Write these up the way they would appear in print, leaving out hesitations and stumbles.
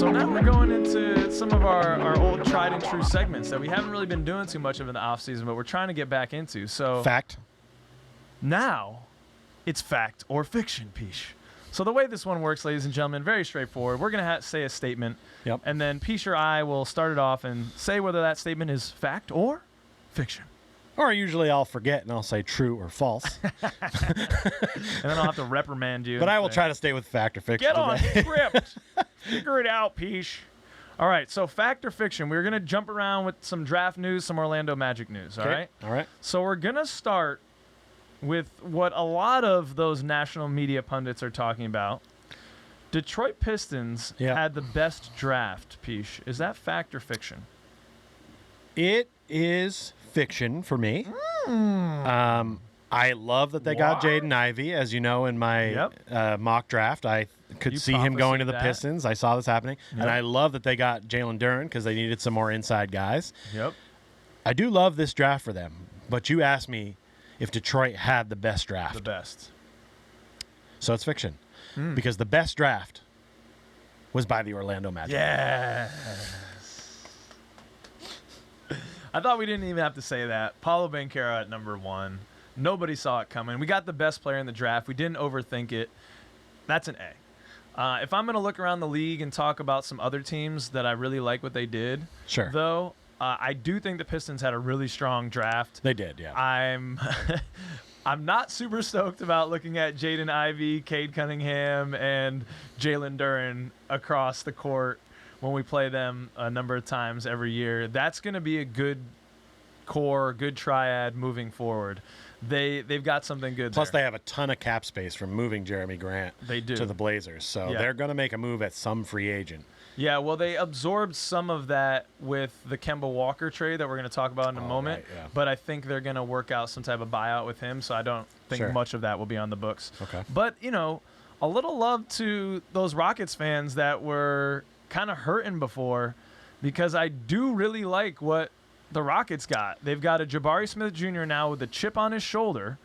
So now we're going into some of our old tried and true segments that we haven't really been doing too much of in the off season, but we're trying to get back into. So Fact. now it's fact or fiction, Pish. So the way this one works, ladies and gentlemen, very straightforward. We're going to say a statement, Yep. and then Pish or I will start it off and say whether that statement is fact or fiction. Or usually I'll forget and I'll say true or false. And then I'll have to reprimand you. But I will say, try to stay with fact or fiction. Get on today. script. Figure it out, Pish. All right, so fact or fiction. We're going to jump around with some draft news, some Orlando Magic news, all right? All right. So we're going to start with what a lot of those national media pundits are talking about. Detroit Pistons had the best draft, Pish. Is that fact or fiction? It is fiction for me. I love that they got Jaden Ivey. As you know, in my mock draft, I could see him going to the Pistons. I saw this happening. And I love that they got Jalen Duren because they needed some more inside guys. Yep. I do love this draft for them. But you asked me if Detroit had the best draft. The best. So it's fiction. Because the best draft was by the Orlando Magic. Yes. I thought we didn't even have to say that. Paulo Banchero at number 1. Nobody saw it coming. We got the best player in the draft. We didn't overthink it. That's an A. If I'm going to look around the league and talk about some other teams that I really like what they did, though, I do think the Pistons had a really strong draft. They did, yeah. I'm not super stoked about looking at Jaden Ivey, Cade Cunningham, and Jalen Duren across the court when we play them a number of times every year. That's going to be a good core, good triad moving forward. They've got something good Plus, there. they have a ton of cap space from moving Jeremy Grant to the Blazers. So they're going to make a move at some free agent. Yeah, well, they absorbed some of that with the Kemba Walker trade that we're going to talk about in a moment. Right, yeah. But I think they're going to work out some type of buyout with him, so I don't think much of that will be on the books. Okay. But, a little love to those Rockets fans that were kind of hurting before, because I do really like what the Rockets got. They've got a Jabari Smith Jr. now with a chip on his shoulder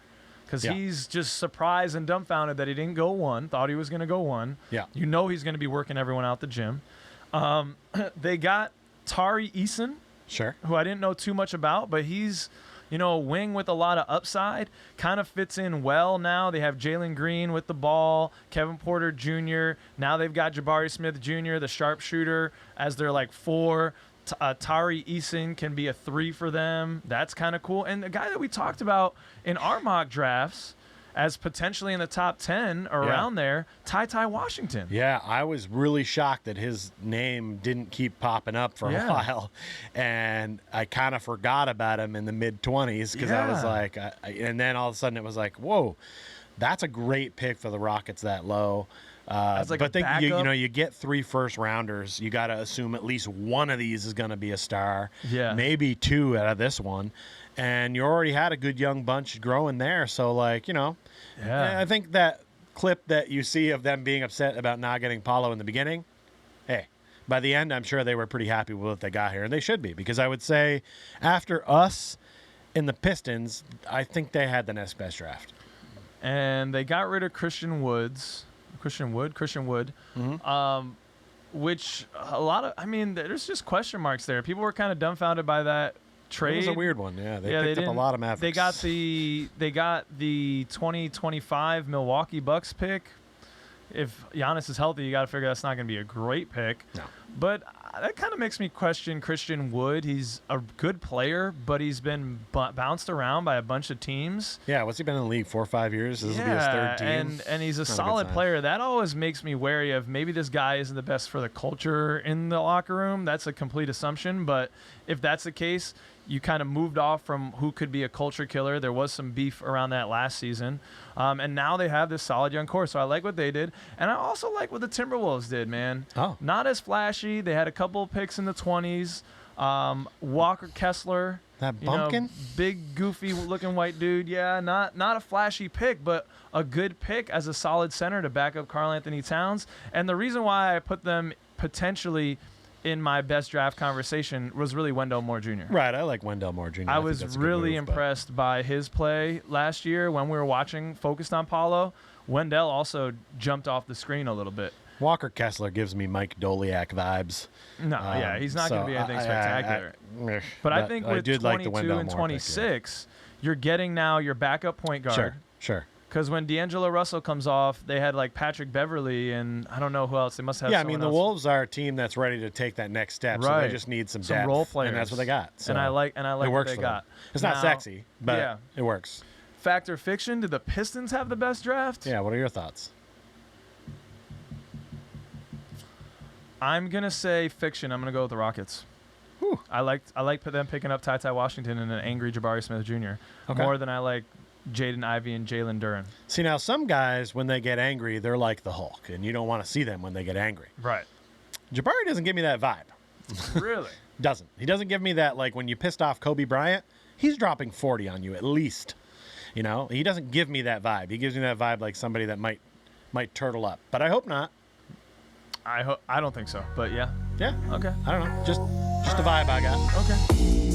because he's just surprised and dumbfounded that he didn't go 1, thought he was going to go 1. Yeah. He's going to be working everyone out the gym. They got Tari Eason, who I didn't know too much about, but he's, a wing with a lot of upside, kind of fits in well now. They have Jalen Green with the ball, Kevin Porter Jr. Now they've got Jabari Smith Jr., the sharpshooter, as their 4. Tari Eason can be a 3 for them. That's kind of cool. And the guy that we talked about in our mock drafts as potentially in the top 10 around there, Ty Washington. Yeah, I was really shocked that his name didn't keep popping up for a while. And I kind of forgot about him in the mid-20s because I was like, and then all of a sudden it was like, whoa, that's a great pick for the Rockets that low. But you get 3 first-rounders. You got to assume at least one of these is going to be a star. Yeah. Maybe 2 out of this one. And you already had a good young bunch growing there. So, I think that clip that you see of them being upset about not getting Paulo in the beginning, hey, by the end, I'm sure they were pretty happy with what they got here. And they should be, because I would say after us in the Pistons, I think they had the next best draft. And they got rid of Christian Wood, which there's just question marks there. People were kind of dumbfounded by that trade. It was a weird one, yeah. They picked up a lot of Mavericks. They got the 2025 Milwaukee Bucks pick. If Giannis is healthy, you got to figure that's not going to be a great pick. No. But that kind of makes me question Christian Wood. He's a good player, but he's been bounced around by a bunch of teams. Yeah, what's he been in the league, 4 or 5 years? This will be his 3rd team. And he's a solid player. That always makes me wary of maybe this guy isn't the best for the culture in the locker room. That's a complete assumption. But if that's the case, you kind of moved off from who could be a culture killer. There was some beef around that last season. And now they have this solid young core. So I like what they did. And I also like what the Timberwolves did, man. Oh. Not as flashy. They had a couple of picks in the 20s. Walker Kessler. That bumpkin? Big, goofy-looking white dude. Yeah, not a flashy pick, but a good pick as a solid center to back up Karl Anthony Towns. And the reason why I put them potentially in my best draft conversation was really Wendell Moore Jr. Right, I like Wendell Moore Jr. I was really impressed by his play last year when we were watching, focused on Paulo. Wendell also jumped off the screen a little bit. Walker Kessler gives me Mike Doliak vibes. No, he's not going to be anything spectacular. But I think with 22 and 26, you're getting now your backup point guard. Sure. Because when D'Angelo Russell comes off, they had like Patrick Beverly and I don't know who else. They must have. Yeah, I mean the Wolves are a team that's ready to take that next step, so they just need some depth, role players, and that's what they got. So and I like what they got. It's not sexy, but it works. Fact or fiction? Did the Pistons have the best draft? Yeah. What are your thoughts? I'm gonna say fiction. I'm gonna go with the Rockets. Whew. I like them picking up Ty Washington and an angry Jabari Smith Jr. More than I like Jaden Ivey and Jalen Duren. See, now some guys, when they get angry, they're like the Hulk, and you don't want to see them when they get angry. Right. Jabari doesn't give me that vibe. Really? Doesn't. He doesn't give me that, like, when you pissed off Kobe Bryant, he's dropping 40 on you at least. You know? He doesn't give me that vibe. He gives me that vibe like somebody that might turtle up. But I hope not. I don't think so, but yeah. Yeah. Okay. I don't know. Just a vibe I got. Okay.